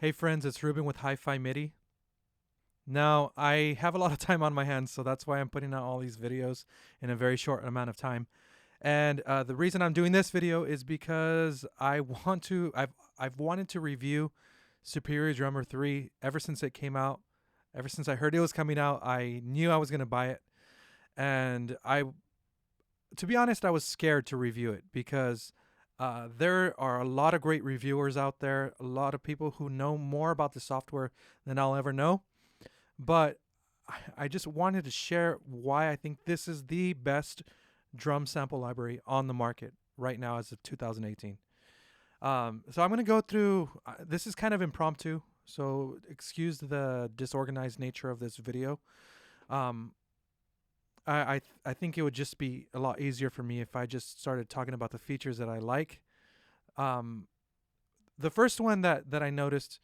Hey friends, it's Ruben with Hi-Fi MIDI. Now, I have a lot of time on my hands, so that's why I'm putting out all these videos in a very short amount of time. And the reason I'm doing this video is because I've wanted to review Superior Drummer 3 ever since it came out. Ever since I heard it was coming out, I knew I was going to buy it. And to be honest, I was scared to review it because there are a lot of great reviewers out there, a lot of people who know more about the software than I'll ever know. But I just wanted to share why I think this is the best drum sample library on the market right now as of 2018. So I'm going to go through, this is kind of impromptu, so excuse the disorganized nature of this video. Um, I think it would just be a lot easier for me if I just started talking about the features that I like. Um, the first one that I noticed,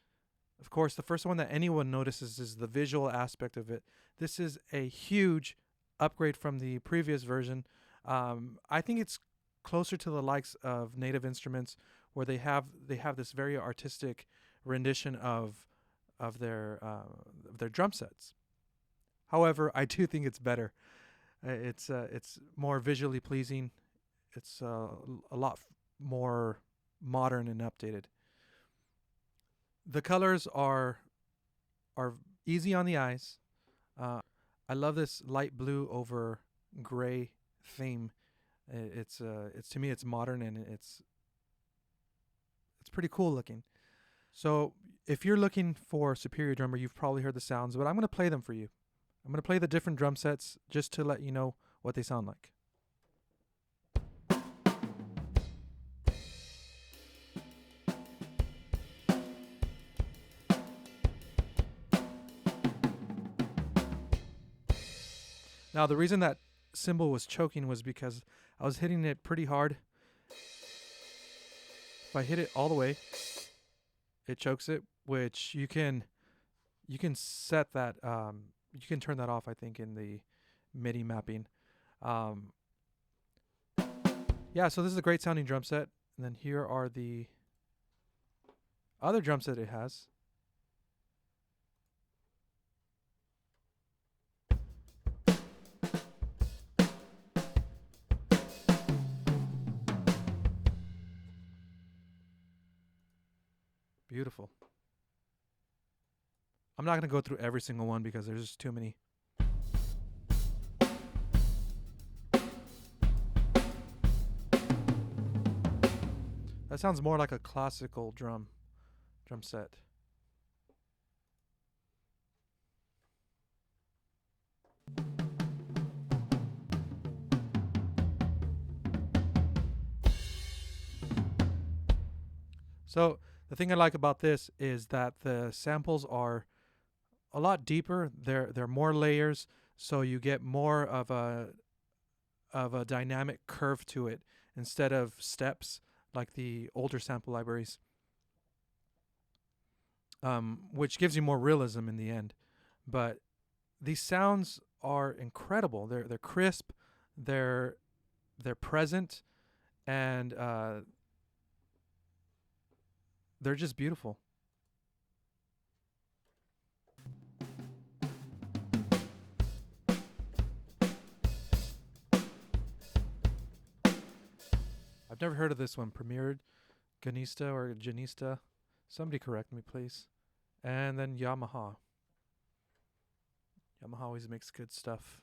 of course, the first one that anyone notices is the visual aspect of it. This is a huge upgrade from the previous version. I think it's closer to the likes of Native Instruments, where they have this very artistic rendition of their drum sets. However, I do think it's better. It's more visually pleasing. It's a lot more modern and updated. The colors are easy on the eyes. Uh, I love this light blue over gray theme. It's to me it's modern and it's pretty cool looking. So if you're looking for Superior Drummer, you've probably heard the sounds, but I'm going to play them for you. I'm going to play the different drum sets just to let you know what they sound like. Now, the reason that cymbal was choking was because I was hitting it pretty hard. If I hit it all the way, it chokes it, which you can set that you can turn that off, I think, in the MIDI mapping. Um, yeah, so this is a great sounding drum set. And then here are the other drum set it has. Beautiful. I'm not going to go through every single one because there's just too many. That sounds more like a classical drum set. So the thing I like about this is that the samples are a lot deeper. They're more layers, so you get more of a dynamic curve to it instead of steps like the older sample libraries, which gives you more realism in the end. But these sounds are incredible. They're crisp, they're they're present, and they're just beautiful. I've never heard of this one. Premiered Ganista or Janista. Somebody correct me, please. And then Yamaha. Yamaha always makes good stuff.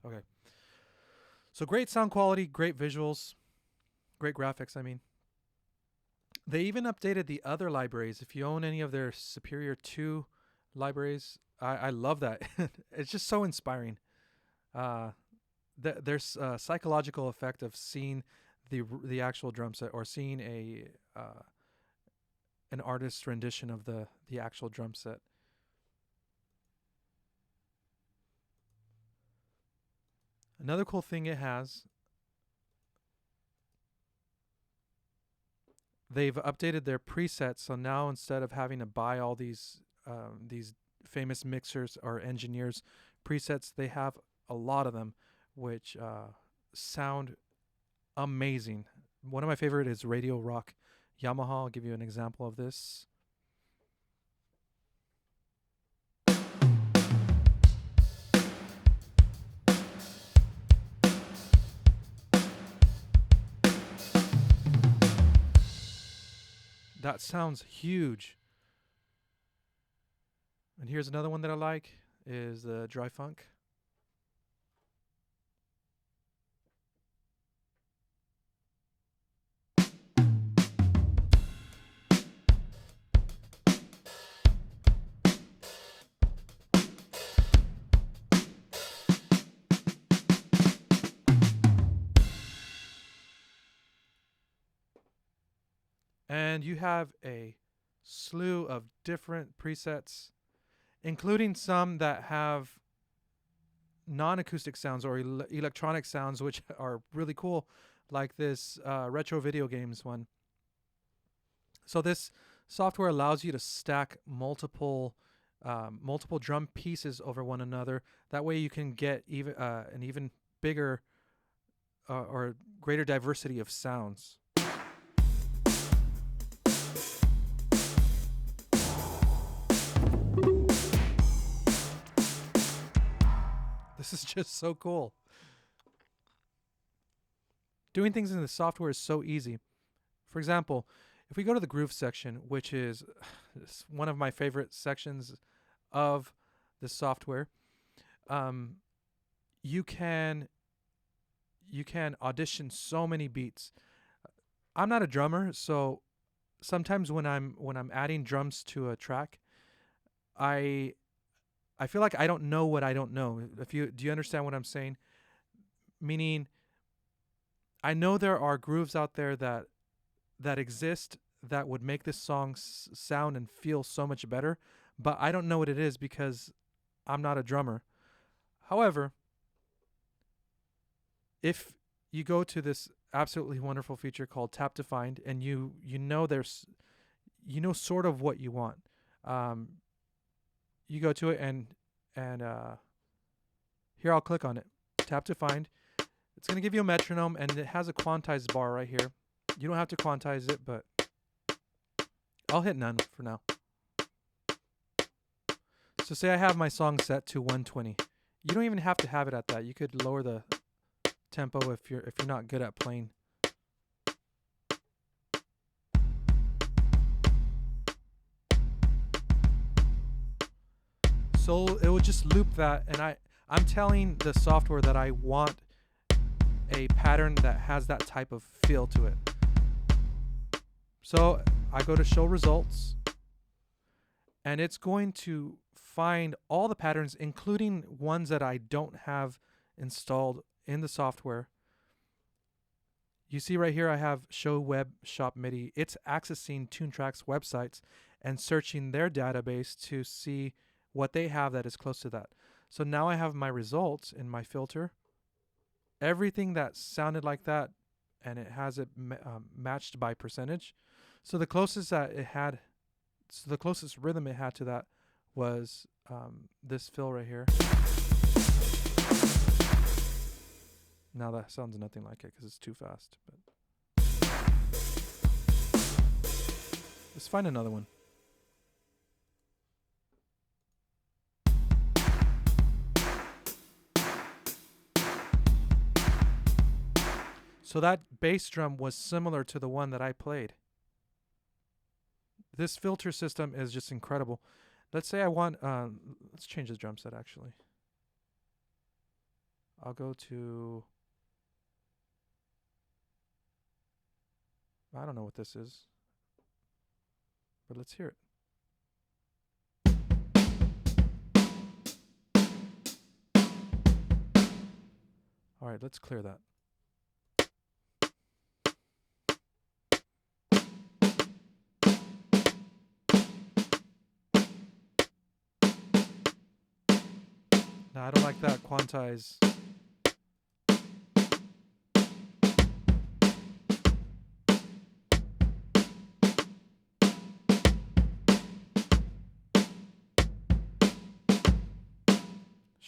Okay. So great sound quality, great visuals, great graphics, I mean. They even updated the other libraries. If you own any of their Superior 2 libraries, I love that. It's just so inspiring. Uh, there's a psychological effect of seeing the actual drum set or seeing an artist's rendition of the actual drum set. Another cool thing it has they've updated their presets, so now instead of having to buy all these famous mixers or engineers presets, they have a lot of them, which sound amazing. One of my favorite is Radio Rock Yamaha. I'll give you an example of this. That sounds huge. And here's another one that I like is the Dry Funk. And you have a slew of different presets, including some that have non-acoustic sounds or electronic sounds, which are really cool, like this retro video games one. So this software allows you to stack multiple drum pieces over one another. That way you can get even an even bigger or greater diversity of sounds. This is just so cool. Doing things in the software is so easy. For example, if we go to the groove section, which is one of my favorite sections of the software, you can audition so many beats. I'm not a drummer, so sometimes when I'm adding drums to a track, I feel like I don't know what I don't know. Do you understand what I'm saying? Meaning, I know there are grooves out there that exist that would make this song sound and feel so much better, but I don't know what it is because I'm not a drummer. However, if you go to this absolutely wonderful feature called Tap to Find, and you know sort of what you want, you go to it and here I'll click on it. Tap to Find. It's going to give you a metronome, and it has a quantized bar right here. You don't have to quantize it, but I'll hit none for now. So say I have my song set to 120. You don't even have to have it at that. You could lower the tempo if you're not good at playing. So it will just loop that, and I'm telling the software that I want a pattern that has that type of feel to it. So I go to show results, and it's going to find all the patterns, including ones that I don't have installed in the software. You see right here I have show web shop MIDI. It's accessing TuneTrack's websites and searching their database to see what they have that is close to that. So now I have my results in my filter. Everything that sounded like that, and it has it matched by percentage. So the closest rhythm it had to that was this fill right here. Now that sounds nothing like it because it's too fast. But let's find another one. So that bass drum was similar to the one that I played. This filter system is just incredible. Let's say I want, let's change the drum set actually. I'll go to, I don't know what this is, but let's hear it. All right, let's clear that. No, I don't like that quantize.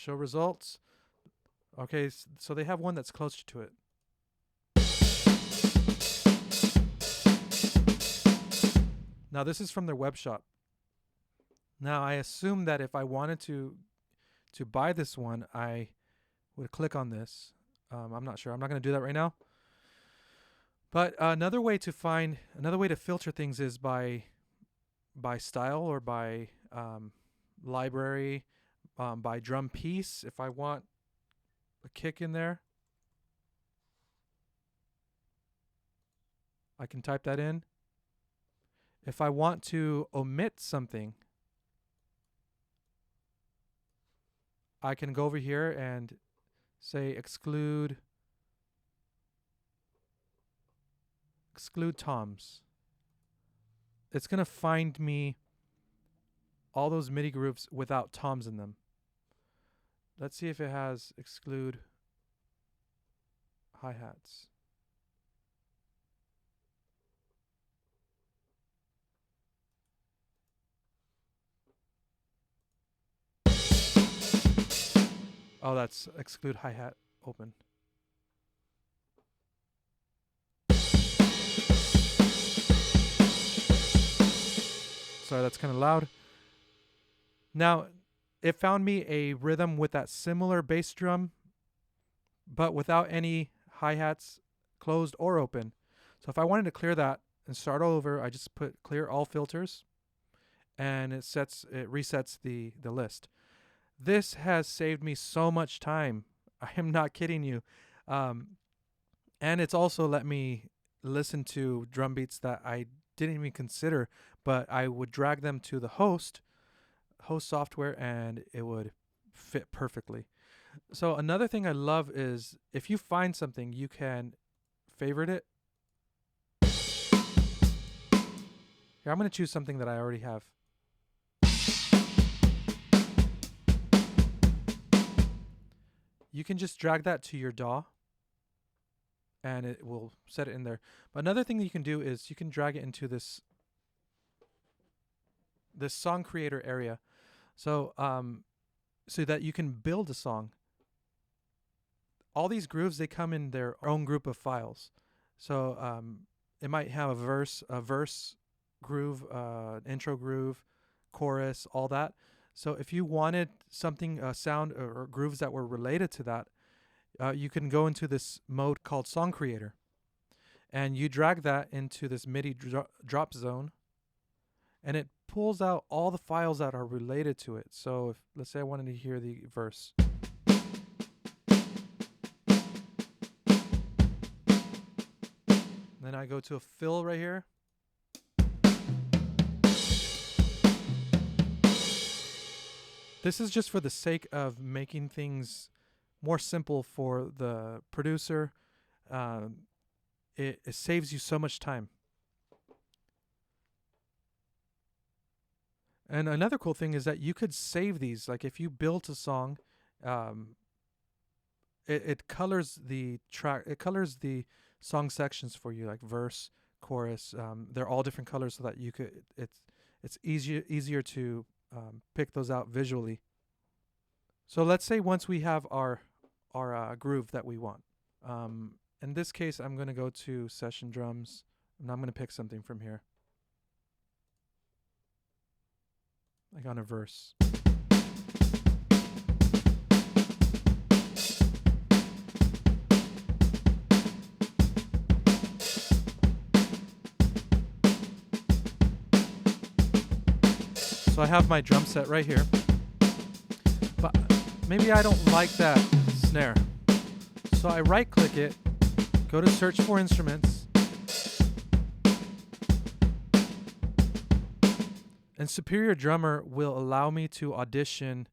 Show results. Okay, so they have one that's closer to it. Now this is from their web shop. Now I assume that if I wanted to buy this one, I would click on this. I'm not sure. I'm not going to do that right now. But another way to filter things is by style or by library, by drum piece. If I want a kick in there, I can type that in. If I want to omit something, I can go over here and say exclude toms. It's going to find me all those MIDI grooves without toms in them. Let's see if it has exclude hi-hats. Oh, that's exclude hi-hat open. Sorry, that's kind of loud. Now, it found me a rhythm with that similar bass drum, but without any hi-hats closed or open. So if I wanted to clear that and start all over, I just put clear all filters, and it resets the list. This has saved me so much time. I am not kidding you. And it's also let me listen to drum beats that I didn't even consider, but I would drag them to the host software, and it would fit perfectly. So another thing I love is if you find something, you can favorite it. Here, I'm going to choose something that I already have. You can just drag that to your DAW, and it will set it in there. But another thing that you can do is you can drag it into this song creator area, so that you can build a song. All these grooves, they come in their own group of files. So it might have a verse groove, intro groove, chorus, all that. So if you wanted something, sound or grooves that were related to that, you can go into this mode called Song Creator, and you drag that into this MIDI drop zone, and it pulls out all the files that are related to it. So if, let's say I wanted to hear the verse. Then I go to a fill right here. This is just for the sake of making things more simple for the producer. It saves you so much time. And another cool thing is that you could save these. Like if you build a song, it colors the track. It colors the song sections for you, like verse, chorus. They're all different colors, so that you could. It's easier to pick those out visually. So let's say once we have our groove that we want. In this case, I'm going to go to session drums, and I'm going to pick something from here, like on a verse. So I have my drum set right here, but maybe I don't like that snare. So I right click it, go to search for instruments, and Superior Drummer will allow me to audition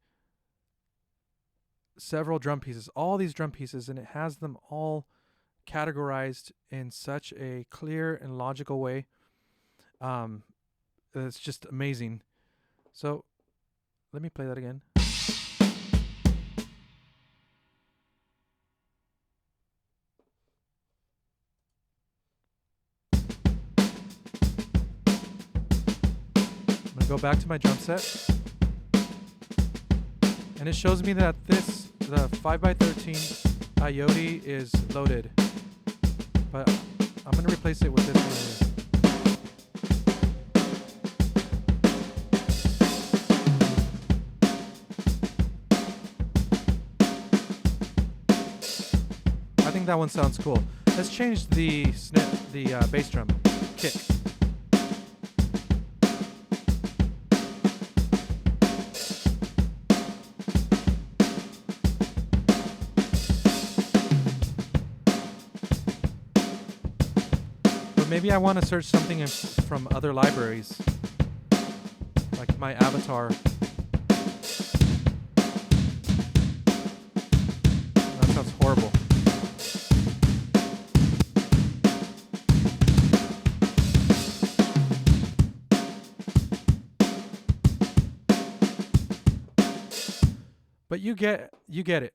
several drum pieces, all these drum pieces, and it has them all categorized in such a clear and logical way. It's just amazing. So let me play that again. I'm going to go back to my drum set. And it shows me that the 5x13 IoT is loaded. But I'm going to replace it with this one here. I think that one sounds cool. Let's change the bass drum kick. But maybe I want to search something from other libraries, like my avatar. That sounds horrible. But you get it.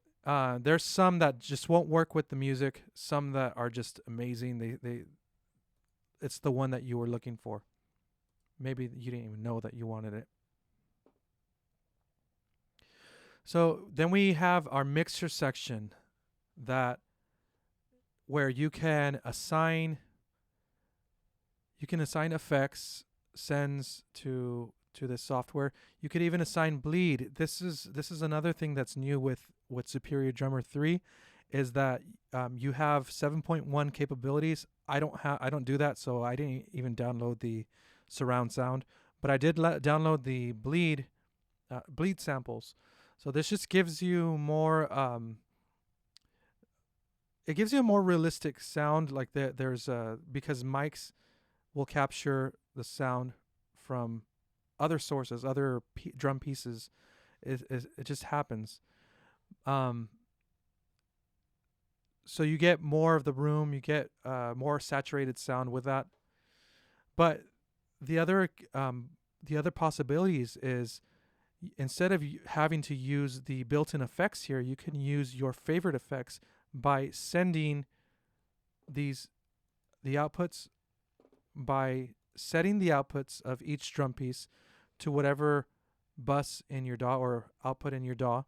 There's some that just won't work with the music. Some that are just amazing. It's the one that you were looking for. Maybe you didn't even know that you wanted it. So then we have our mixer section, where you can assign effects, sends to this software. You could even assign bleed. This is another thing that's new with Superior Drummer 3, is that you have 7.1 capabilities. I don't do that, so I didn't even download the surround sound, but I did download the bleed samples. So this just gives you more. It gives you a more realistic sound. Like there's because mics will capture the sound from other sources, other drum pieces. It just happens. So you get more of the room. You get more saturated sound with that. But the other possibilities is, instead of having to use the built-in effects here, you can use your favorite effects by sending the outputs, by setting the outputs of each drum piece to whatever bus in your DAW or output in your DAW.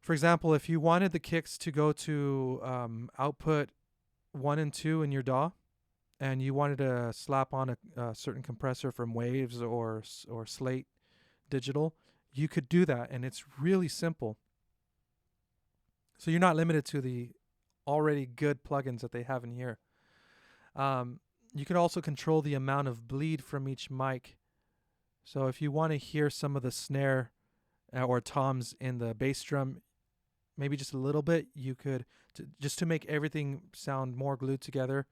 For example, if you wanted the kicks to go to output 1 and 2 in your DAW, and you wanted to slap on a certain compressor from Waves or Slate Digital, you could do that, and it's really simple. So you're not limited to the already good plugins that they have in here. You can also control the amount of bleed from each mic. So if you want to hear some of the snare or toms in the bass drum, maybe just a little bit, you could, just to make everything sound more glued together,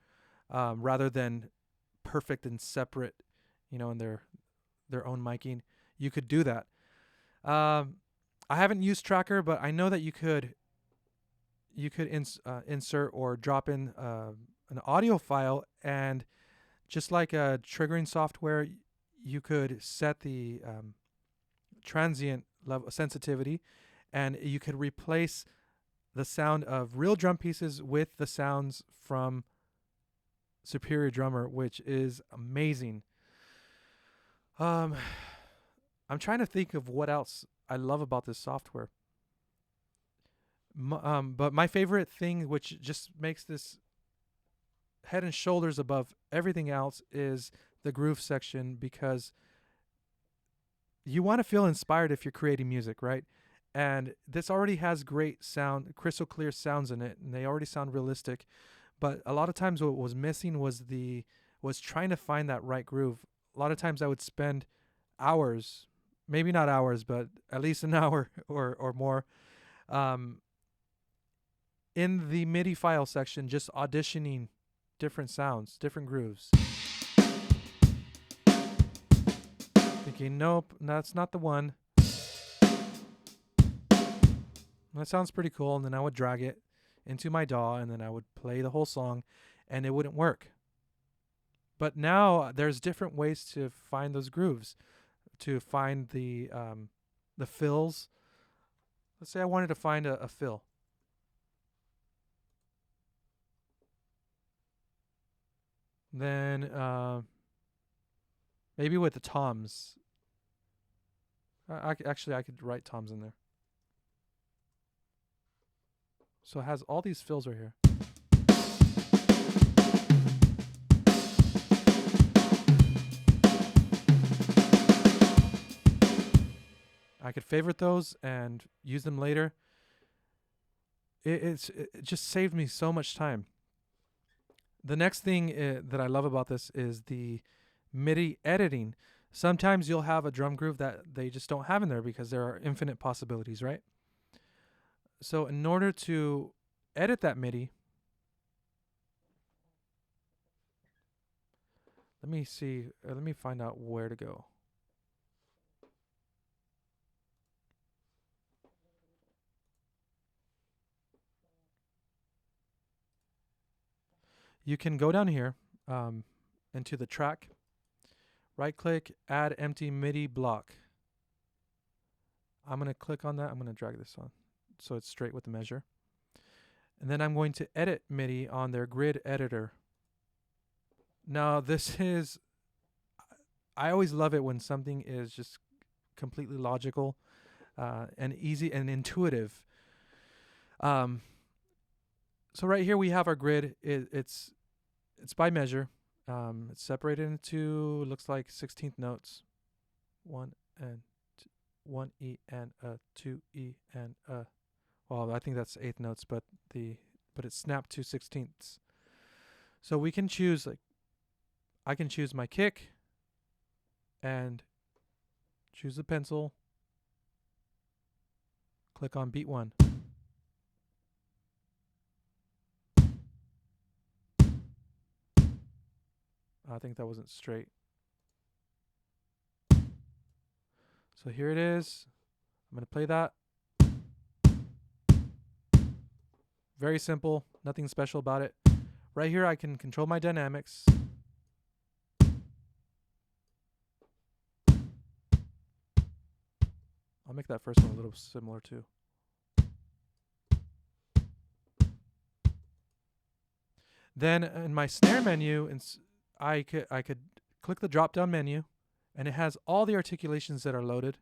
rather than perfect and separate, in their own miking. You could do that. I haven't used Tracker, but I know that you could insert or drop in an audio file, and just like a triggering software, you could set the transient level sensitivity, and you could replace the sound of real drum pieces with the sounds from Superior Drummer, which is amazing. I'm trying to think of what else I love about this software. But my favorite thing, which just makes this head and shoulders above everything else, is the groove section, because you want to feel inspired if you're creating music, right? And this already has great sound, crystal clear sounds in it, and they already sound realistic. But a lot of times what was missing was trying to find that right groove. A lot of times I would spend hours, maybe not hours, but at least an hour or more, in the MIDI file section, just auditioning different sounds, different grooves. Thinking, nope, that's not the one. That sounds pretty cool. And then I would drag it into my DAW, and then I would play the whole song, and it wouldn't work. But now there's different ways to find those grooves, to find the fills. Let's say I wanted to find a fill. Then maybe with the toms. I could write toms in there. So it has all these fills right here. I could favorite those and use them later. It just saved me so much time. The next thing that I love about this is the MIDI editing. Sometimes you'll have a drum groove that they just don't have in there because there are infinite possibilities, right? So in order to edit that MIDI, let me see, let me find out where to go. You can go down here into the track, right click, add empty MIDI block. I'm going to click on that. I'm going to drag this on so it's straight with the measure. And then I'm going to edit MIDI on their grid editor. Now this is, I always love it when something is just completely logical and easy and intuitive. So right here we have our grid. It's by measure. It's separated into, looks like 16th notes. 1 and 1 E and a 2 E and a. Well, I think that's 8th notes, but it's snapped to 16ths. So we can choose, like, I can choose my kick and choose the pencil. Click on beat 1. I think that wasn't straight. So here it is. I'm going to play that. Very simple, nothing special about it. Right here I can control my dynamics. I'll make that first one a little similar too. Then in my snare menu, I could click the drop down menu, and it has all the articulations that are loaded.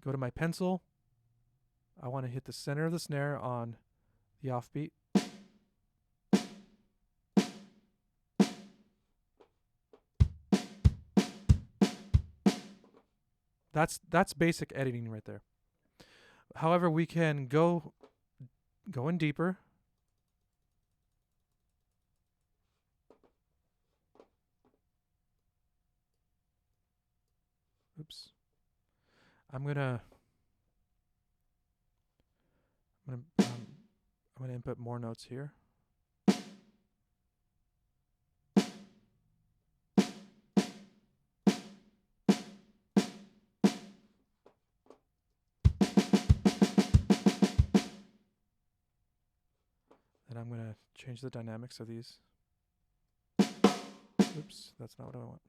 Go to my pencil. I want to hit the center of the snare on the offbeat. That's basic editing right there. However, we can go in deeper. Oops. I'm gonna input more notes here. And I'm gonna change the dynamics of these. Oops, that's not what I want.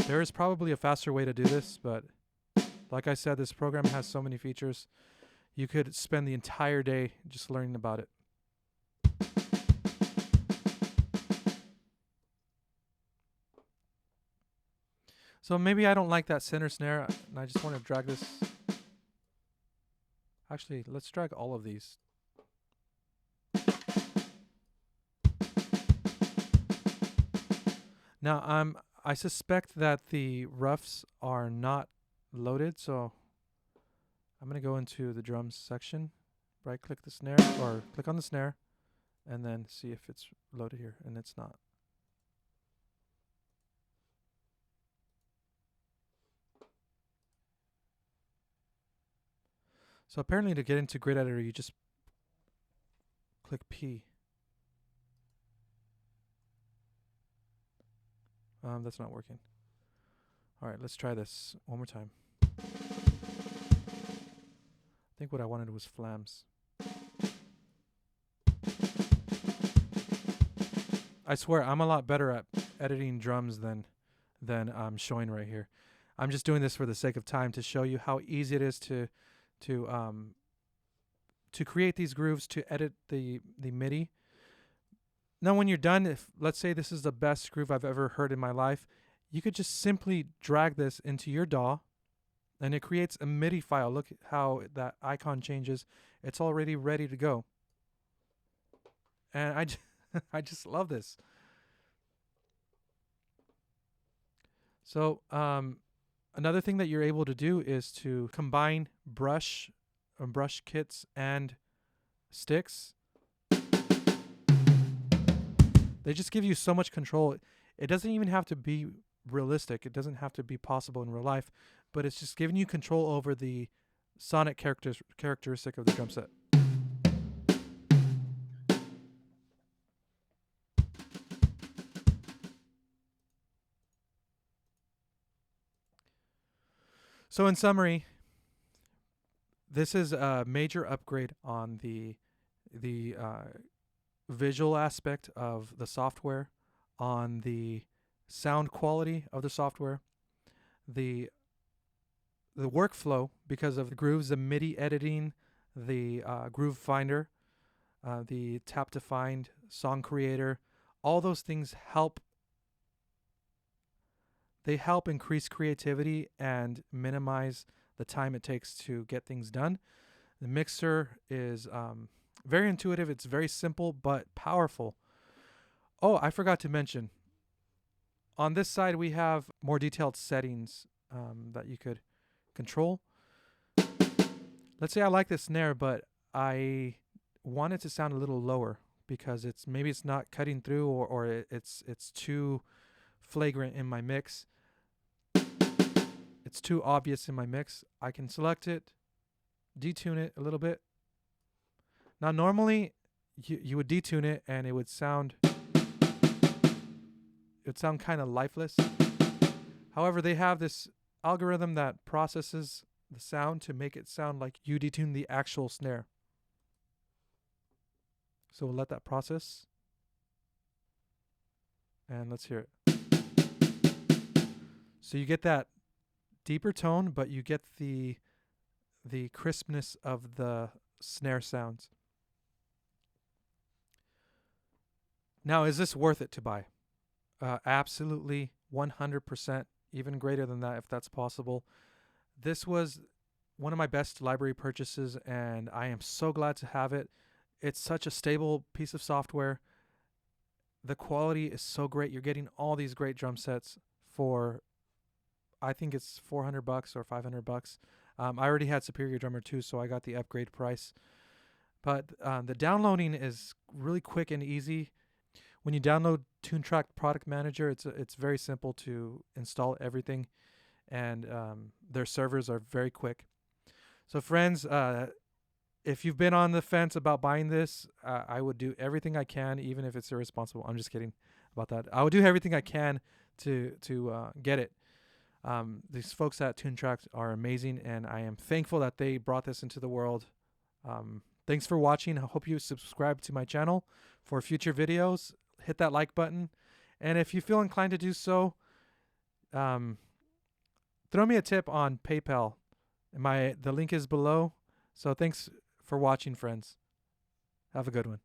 There is probably a faster way to do this, but like I said, this program has so many features. You could spend the entire day just learning about it. So maybe I don't like that center snare, and I just want to drag this. Actually, let's drag all of these. Now, I suspect that the roughs are not loaded, so I'm going to go into the drums section, right-click the snare, or click on the snare, and then see if it's loaded here, and it's not. So apparently to get into grid editor, you just click P. That's not working. All right, let's try this one more time. I think what I wanted was flams. I swear, I'm a lot better at editing drums than I'm showing right here. I'm just doing this for the sake of time to show you how easy it is to create these grooves, to edit the MIDI. Now, when you're done, if let's say this is the best groove I've ever heard in my life, you could just simply drag this into your DAW and it creates a MIDI file. Look at how that icon changes. It's already ready to go. And I just love this. So another thing that you're able to do is to combine brush kits and sticks. They just give you so much control. It doesn't even have to be realistic. It doesn't have to be possible in real life, but it's just giving you control over the sonic characteristic of the drum set. So in summary, this is a major upgrade on the visual aspect of the software, on the sound quality of the software, the workflow because of the grooves, the MIDI editing, the groove finder, the tap to find, song creator. All those things help. They help increase creativity and minimize the time it takes to get things done. The mixer is very intuitive. It's very simple but powerful. Oh, I forgot to mention. On this side, we have more detailed settings that you could control. Let's say I like the snare, but I want it to sound a little lower because maybe it's not cutting through, or it's too flagrant in my mix. It's too obvious in my mix. I can select it, detune it a little bit. Now, normally you would detune it and it would sound kind of lifeless. However, they have this algorithm that processes the sound to make it sound like you detune the actual snare. So we'll let that process. And let's hear it. So you get that deeper tone, but you get the crispness of the snare sounds. Now, is this worth it to buy? Absolutely, 100%, even greater than that if that's possible. This was one of my best library purchases, and I am so glad to have it. It's such a stable piece of software. The quality is so great. You're getting all these great drum sets for, I think it's $400 or $500. I already had Superior Drummer 2, so I got the upgrade price. But the downloading is really quick and easy. When you download TuneTrack Product Manager, it's very simple to install everything, and their servers are very quick. So friends, if you've been on the fence about buying this, I would do everything I can, even if it's irresponsible. I'm just kidding about that. I would do everything I can to get it. These folks at TuneTrack are amazing, and I am thankful that they brought this into the world. Thanks for watching. I hope you subscribe to my channel for future videos. Hit that like button, and if you feel inclined to do so, throw me a tip on PayPal. The link is below. So thanks for watching, friends. Have a good one.